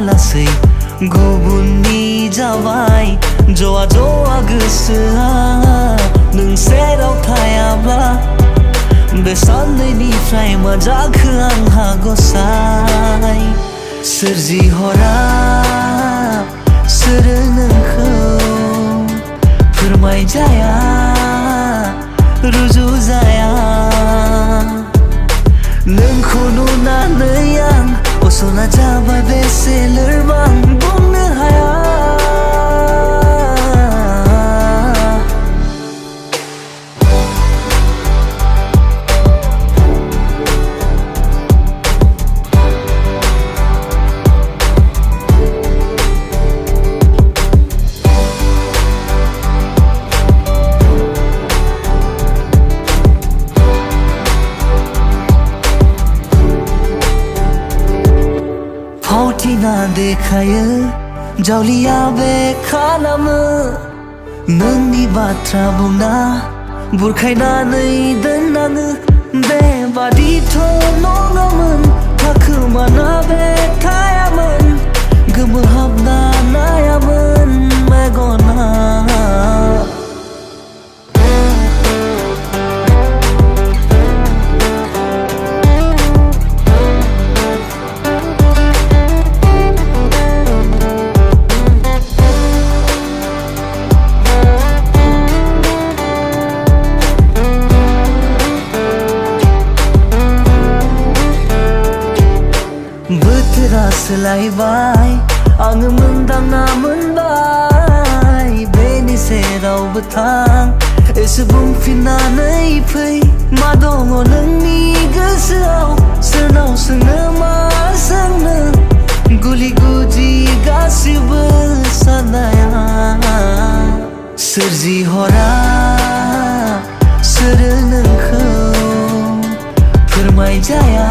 लासै गुबुननि जाबाय जवा जवा गोसोआ नों सेराव थायाब्ला बे साननैनिफ्राय मा जाखो आंहा गसाय सोरजिहरा सोर नोंखौ फोरमायजाया रुजुजाया नोंखौ नुनानै आं असना जाबाय बेसे लोरबां बुंनो हाया फावथिना देखायो जावलिया बे खालामो नोंनि बाथ्रा बुंना बुरखायनानै दोननाङो बेबादिथ' नङामोन थाखोमाना बे थायामोन गोमोहाबना नायामोन मेगना बोथोरा सोलायबाय आङो मोनदांना मोनबाय बेनि सेरावबो थां एसे बुंफिननानै फै मा दङ नोंनि गोसोआव सोरनाव सोंनो मा सोंनो गुलि गुदि गासिबो साननाया सोरजिहरा सोर नोंखौ फोरमायजाया